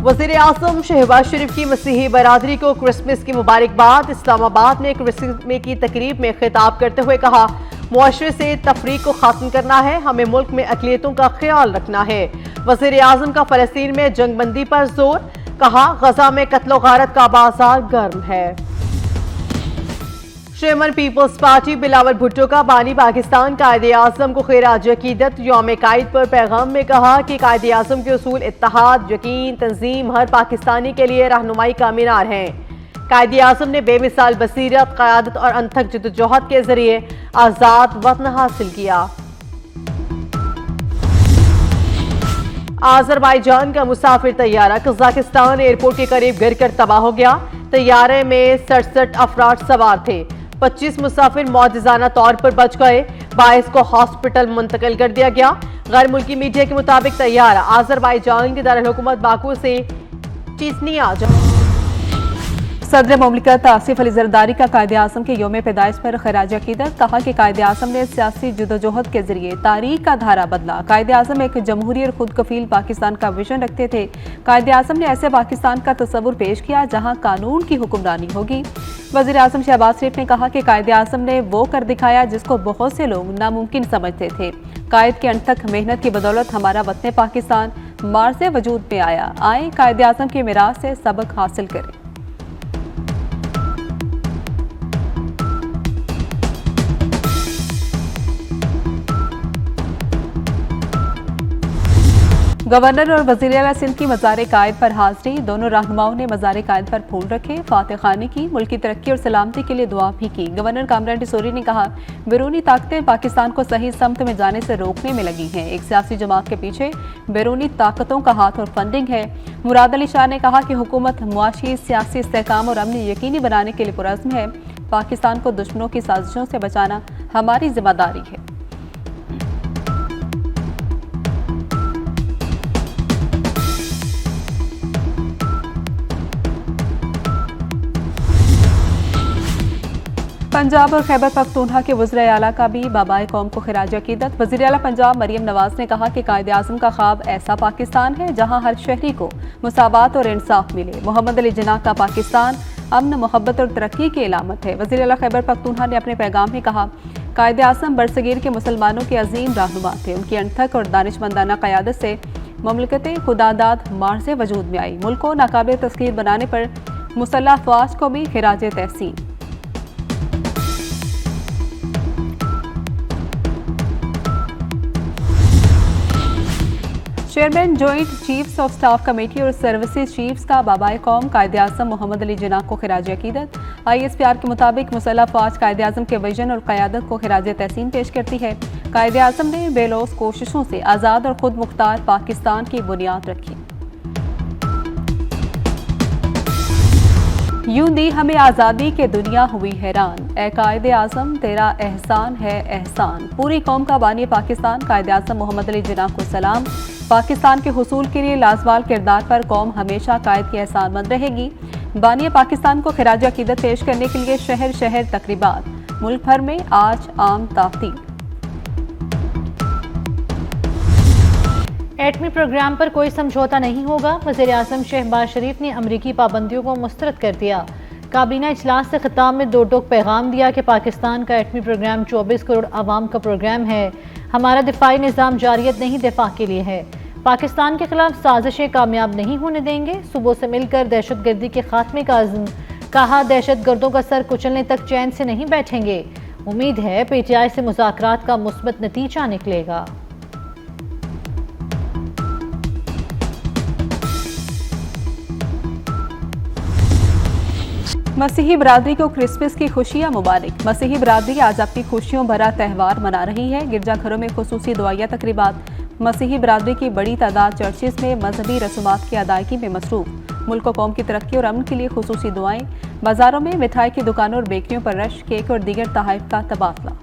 वज़ीर आज़म शहबाज शरीफ की मसीही बरादरी को क्रिसमस की मुबारकबाद। इस्लामाबाद में क्रिसमस की तकरीब में खिताब करते हुए कहा, मुआशरे से तफरीक को खत्म करना है, हमें मुल्क में अक़लियतों का ख्याल रखना है। वज़ीर आज़म का फ़लस्तीन में जंगबंदी पर जोर, कहा गजा में कत्लो गारत का बाजार गर्म है। चेयरमैन पीपल्स पार्टी बिलावल भुट्टो का बानी पाकिस्तान कायदे आज़म को खिराज अकीदत। यौम कायद पर पैगाम में कहा कि कायदे आज़म के उसूल इत्तेहाद, यकीन, तंजीम हर पाकिस्तानी के लिए रहनुमाई का मीनार हैं। कायदे आज़म ने बेमिसाल बसीरत, क़यादत और अनथक जद्दोजहद के जरिए आज़ाद वतन हासिल किया। आज़रबाईजान का मुसाफिर तैयारा कज़ाकिस्तान एयरपोर्ट के करीब गिरकर तबाह हो गया। तैयारे में 67 अफराद सवार थे। 25 मुसाफिर मौजज़ाना तौर पर बच गए, 22 को हॉस्पिटल मुंतकिल कर दिया गया। गैर मुल्की मीडिया के मुताबिक तैयारा आज़रबाईजान के दारुल-हुकूमत बाकू से चीचनिया सदर मुमलिकत आसिफ अली जरदारी का कायदे आज़म के यौम पैदाइश पर खराज अकीदत। कहा कि कायदे आज़म ने सियासी जदोजहद के जरिए तारीख का धारा बदला। कायदे आज़म एक जमहूरी और खुद कफील पाकिस्तान का विजन रखते थे। कायदे आज़म ने ऐसे पाकिस्तान का तस्वुर पेश किया जहाँ कानून की हुक्मरानी होगी। वज़ीर आज़म शहबाज शरीफ ने कहा कि कायदे आज़म ने वो कर दिखाया जिसको बहुत से लोग नामुमकिन समझते थे। कायद के अनथक मेहनत की बदौलत हमारा वतन पाकिस्तान मार्ज़ वजूद में आया। आए कायदे आज़म के मिराज से सबक हासिल करें। गवर्नर और वज़ीर आला सिंध की मज़ार कायद पर हाजिरी। दोनों रहनुमाओं ने मज़ार कायद पर फूल रखे, फातह खानी की, मुल्क की तरक्की और सलामती के लिए दुआ भी की। गवर्नर कामरान टिसोरी ने कहा, बैरूनी ताकतें पाकिस्तान को सही समत में जाने से रोकने में लगी हैं। एक सियासी जमात के पीछे बैरूनी ताकतों का हाथ और फंडिंग है। मुराद अली शाह ने कहा कि हुकूमत मुआशी, सियासी इस्तेहकाम और अमन यकीनी बनाने के लिए पुरज़्म है। पाकिस्तान को दुश्मनों की साजिशों से बचाना हमारी जिम्मेदारी है। पंजाब और खैबर पख्तूनख्वा के वज़ीर आला का भी बाबाए कौम को खिराज अकीदत। वज़ीर आला पंजाब मरियम नवाज ने कहा कि कायदे आज़म का ख्वाब ऐसा पाकिस्तान है जहां हर शहरी को मुसावात और इंसाफ मिले। मोहम्मद अली जिन्ना का पाकिस्तान अमन, मोहब्बत और तरक्की की अलामत है। वज़ीर आला खैबर पख्तूनख्वा ने अपने पैगाम में कहा, कायदे आज़म बरसगीर के मुसलमानों के अजीम रहनुमा थे। उनकी अनथक और दानिशमंदाना क़यादत से ममलकत खुदादाद मार्ज़ वजूद में आई। मुल्क को नाकाबिल तस्खीर बनाने पर मुसल्लह अफ़वाज को भी खिराज तहसीन। Chairman joint chiefs of staff committee और सर्विसेज चीफ्स का बाबाए कौम कायदे आज़म मोहम्मद अली जिन्ना को खिराज अकीदत। ISPR के मुताबिक मुसल्लह अफ़वाज कायदे आज़म के विजन और क़यादत को खिराज तहसीन पेश करती है। कायदे आज़म ने बेलौस कोशिशों से आज़ाद और खुद मुख्तार पाकिस्तान की बुनियाद रखी। यूं दी हमें आज़ादी के दुनिया हुई हैरान, ए कायदे आज़म तेरा एहसान है एहसान। पूरी कौम का बानी पाकिस्तान कायदे आज़म मोहम्मद अली जिन्ना को सलाम। पाकिस्तान के हुसूल के लिए लाजवाल किरदार पर कौम हमेशा कायद की एहसानमंद रहेगी। बानी पाकिस्तान को खिराज अकीदत पेश करने के लिए शहर शहर तकरीबात। मुल्क भर में आज आम तातील। एटमी प्रोग्राम पर कोई समझौता नहीं होगा। वज़ीर आज़म शहबाज शरीफ ने अमरीकी पाबंदियों को मुस्तरद कर दिया। काबीना इजलास से खिताब में दो टोक पैगाम दिया कि पाकिस्तान का एटमी प्रोग्राम 24 करोड़ आवाम का प्रोग्राम है। हमारा दिफाई निज़ाम जारियत नहीं दिफा के लिए है। पाकिस्तान के खिलाफ साजिशें कामयाब नहीं होने देंगे। सुबह से मिलकर दहशतगर्दी के खात्मे का अज़्म। कहा, दहशतगर्दों का सर कुचलने तक चैन से नहीं बैठेंगे। उम्मीद है PTI से मुज़ाकरात का मुस्बत नतीजा निकलेगा। मसीही बरादरी को क्रिसमस की खुशियां मुबारक। मसीही बरादरी आज अपनी खुशियों भरा त्यौहार मना रही है। गिरजाघरों में खुसूसी दुआया तकरीबात। मसीही बरादरी की बड़ी तादाद चर्चेस में मजहबी रसूमात की अदायगी में मसरूफ। मुल्क कौम की तरक्की और अमन के लिए खुसूसी दुआएं। बाजारों में मिठाई की दुकानों और बेकरियों पर रश, केक और दीगर तोहफे का तबादला।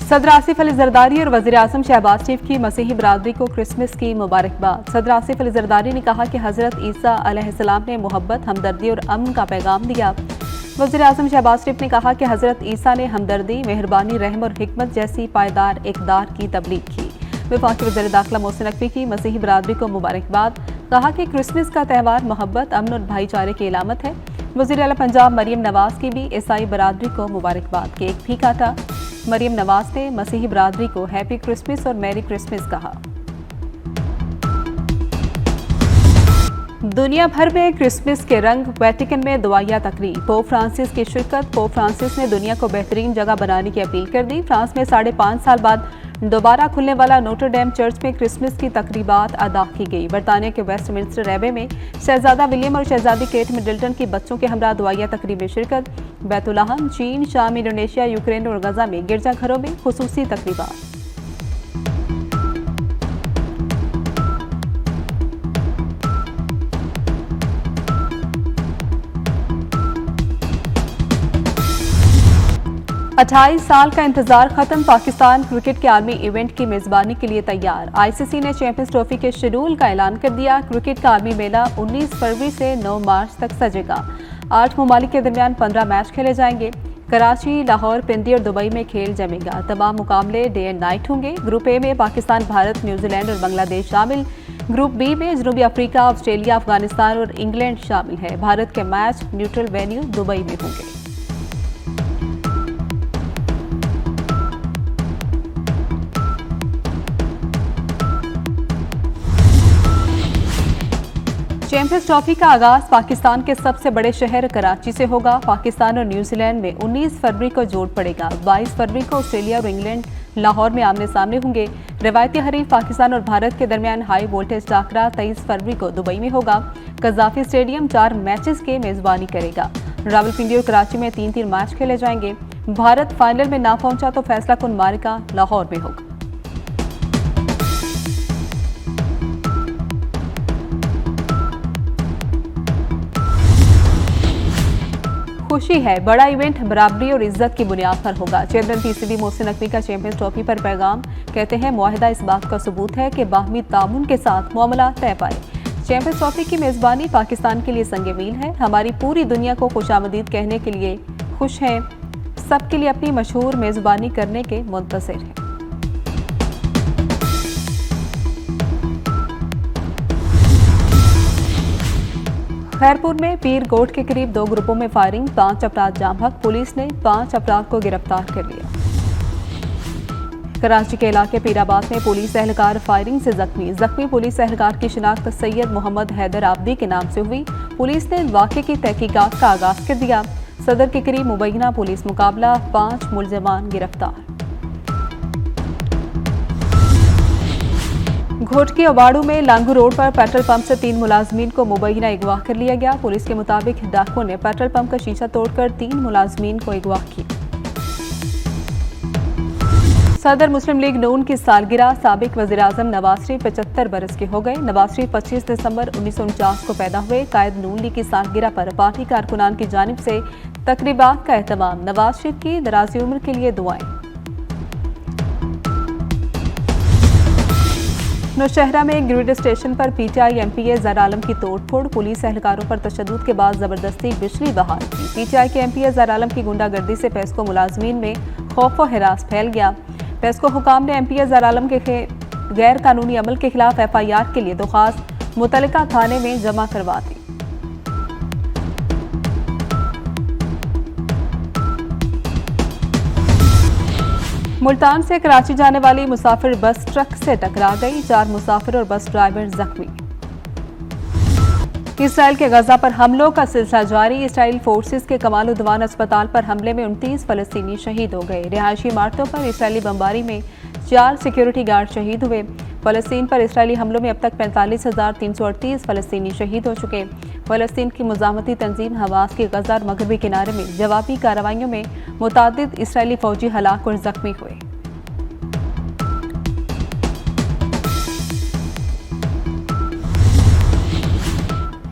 सदर आसिफ अली जरदारी और वज़ीर आज़म शहबाज शरीफ की मसीही बरादरी को क्रिसमस की मुबारकबाद। सदर आसिफ अली जरदारी ने कहा कि हज़रत ईसा अलैहिस्सलाम ने मोहब्बत, हमदर्दी और अमन का पैगाम दिया। वज़ीर-ए-आज़म शहबाज शरीफ ने कहा कि हज़रत ईसा ने हमदर्दी, मेहरबानी, रहम और हिकमत जैसी पायदार इक़दार की तबलीग की। वफाकी वज़ीर दाखिला मोहसिन नकवी की मसीही बरादरी को मुबारकबाद। कहा कि क्रिसमस का त्यौहार मोहब्बत, अमन और भाईचारे की अलामत है। वज़ीर आला पंजाब मरियम नवाज़ की भी ईसाई बरादरी को मुबारकबाद। केक भी काटा। मरियम नवाज़ ने मसीही बरादरी को हैप्पी क्रिसमस और मैरी क्रिसमस कहा। दुनिया भर में क्रिसमस के रंग, वेटिकन में दुआया तकरीब। पोप फ्रांसिस की शिरकत। पोप फ्रांसिस ने दुनिया को बेहतरीन जगह बनाने की अपील कर दी। फ्रांस में 5.5 साल बाद दोबारा खुलने वाला नोटर डेम चर्च में क्रिसमस की तकरीबात अदा की गई। बरतानिया के वेस्टमिंस्टर एबे में शहजादा विलियम और शहजादी केट मिडल्टन की बच्चों के हमरा दुआया तकरीब में शिरकत। बैतुलहम, चीन, शाम, इंडोनेशिया, यूक्रेन और गजा में गिरजाघरों में खुसूसी तकरीबात। अट्ठाईस साल का इंतजार खत्म। पाकिस्तान क्रिकेट के आलमी इवेंट की मेजबानी के लिए तैयार। आईसीसी ने चैंपियंस ट्रॉफी के शेड्यूल का ऐलान कर दिया। क्रिकेट का आलमी मेला 19 फरवरी से 9 मार्च तक सजेगा। 8 ममालिक के दरमियान 15 मैच खेले जाएंगे। कराची, लाहौर, पिंडी और दुबई में खेल जमेगा। तमाम मुकाबले डे एंड नाइट होंगे। ग्रुप ए में पाकिस्तान, भारत, न्यूजीलैंड और बांग्लादेश शामिल। ग्रुप बी में जनूबी अफ्रीका, ऑस्ट्रेलिया, अफगानिस्तान और इंग्लैंड शामिल है। भारत के मैच न्यूट्रल वेन्यू दुबई में होंगे। चैंपियंस ट्रॉफी का आगाज पाकिस्तान के सबसे बड़े शहर कराची से होगा। पाकिस्तान और न्यूजीलैंड में 19 फरवरी को जोड़ पड़ेगा। 22 फरवरी को ऑस्ट्रेलिया और इंग्लैंड लाहौर में आमने सामने होंगे। रिवायती हरीफ पाकिस्तान और भारत के दरमियान हाई वोल्टेज टाकरा 23 फरवरी को दुबई में होगा। कज़ाफी स्टेडियम 4 मैचेस के मेजबानी करेगा। रावलपिंडी और कराची में 3-3 मैच खेले जाएंगे। भारत फाइनल में ना पहुंचा तो फैसला कुन मारिका लाहौर में होगा। खुशी है, बड़ा इवेंट बराबरी और इज्जत की बुनियाद पर होगा। चेयरमैन पीसीबी मोहसिन नकवी का चैंपियंस ट्रॉफी पर पैगाम। कहते हैं मुआहिदा इस बात का सबूत है कि बाहमी तामुन के साथ मामला तय पाए। चैंपियंस ट्रॉफी की मेजबानी पाकिस्तान के लिए संगे मील है। हमारी पूरी दुनिया को खुशामदीद कहने के लिए खुश हैं। सबके लिए अपनी मशहूर मेजबानी करने के मुंतज़िर हैं। खैरपुर में पीर गोट के करीब 2 ग्रुपों में फायरिंग। 5 अफराद जाम हक। पुलिस ने 5 अफराद को गिरफ्तार कर लिया। कराची के इलाके पीराबाद में पुलिस एहलकार फायरिंग से जख्मी पुलिस एहलकार की शिनाख्त सैयद मोहम्मद हैदर आबदी के नाम से हुई। पुलिस ने वाक़े की तहकीकात का आगाज कर दिया। सदर के करीब मुबैना पुलिस मुकाबला। 5 मुलजमान गिरफ्तार। घोटकी अबाड़ू में लांगू रोड पर पेट्रोल पंप से 3 मुलाजमीन को मुबैना अगवा कर लिया गया। पुलिस के मुताबिक डाकुओं ने पेट्रोल पंप का शीशा तोड़कर 3 मुलाजमीन को अगवा किया। सदर मुस्लिम लीग नून की सालगिरह। साबिक वज़ीर-ए-आज़म नवाज शरीफ 75 बरस के हो गए। नवाज शरीफ 25 दिसंबर 1949 को पैदा हुए। कायद नून लीग की सालगिरह पर पार्टी कारकुनान की जानिब से तकरीबात का एहतमाम। नवाज शरीफ की दराज़ी उम्र के लिए दुआएं। नौशहरा में ग्रिड स्टेशन पर पीटीआई एमपीए ज़र आलम की तोड़फोड़। पुलिस एहलकारों पर तशद्दुद के बाद जबरदस्ती बिजली बहाल की। पीटीआई के एमपीए ज़र आलम की गुंडागर्दी से पेस्को मुलाजमीन में खौफ व हिरास फैल गया। पेस्को हुकाम ने एमपीए ज़र आलम के गैर कानूनी अमल के खिलाफ FIR के लिए दरख्वास्त मुतल्लिका थाने में जमा करवा दी। मुल्तान से कराची जाने वाली मुसाफिर बस ट्रक से टकरा गई। 4 मुसाफिर और बस ड्राइवर जख्मी। इसराइल के गजा पर हमलों का सिलसिला जारी। इसराइल फोर्सेस के कमाल उद्वान अस्पताल पर हमले में 29 फलस्तीनी शहीद हो गए। रिहायशी इमारतों पर इसराइली बमबारी में 4 सिक्योरिटी गार्ड शहीद हुए। फलस्तीन पर इसराइली हमलों में अब तक 45,338 फलस्तीनी शहीद हो चुके। फलस्तीन की मुजामती तंजीम हमास की गजा और मगरबी किनारे में जवाबी कार्रवाइयों में मुतादिद इसराइली फौजी हलाक और जख्मी हुए।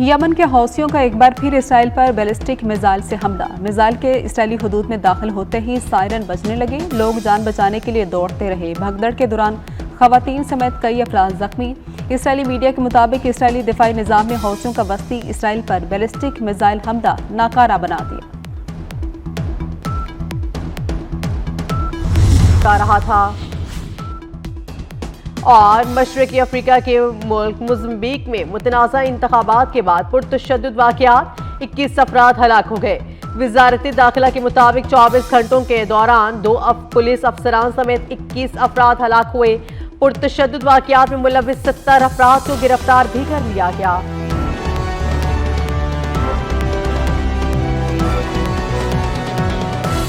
यमन के हौसियों का एक बार फिर इसराइल पर बैलिस्टिक मिसाइल से हमला। मिसाइल के इसराइली हुदूद में दाखिल होते ही सायरन बजने लगे। लोग जान बचाने के लिए दौड़ते रहे। भगदड़ के दौरान खवातीन समेत कई अफराद जख्मी। इसराइली मीडिया के मुताबिक इसराइली दिफाई निज़ाम ने हौसियों का वस्ती इसराइल पर बैलिस्टिक मिसाइल हमला नाकारा बना दिया। भटका रहा था। और मशरकी अफ्रीका के मुल्क मोज़म्बिक में मुतनाज़ा इंतखाबात के बाद पुरतशद्दुद वाक़यात, 21 अफराद हलाक हो गए। वज़ारत दाखिला के मुताबिक 24 घंटों के दौरान 2 पुलिस अफसरान समेत 21 अफराद हलाक हुए। पुरतशद्दुद वाक़यात में मुलव्विस 70 अफराद को गिरफ्तार भी कर लिया गया।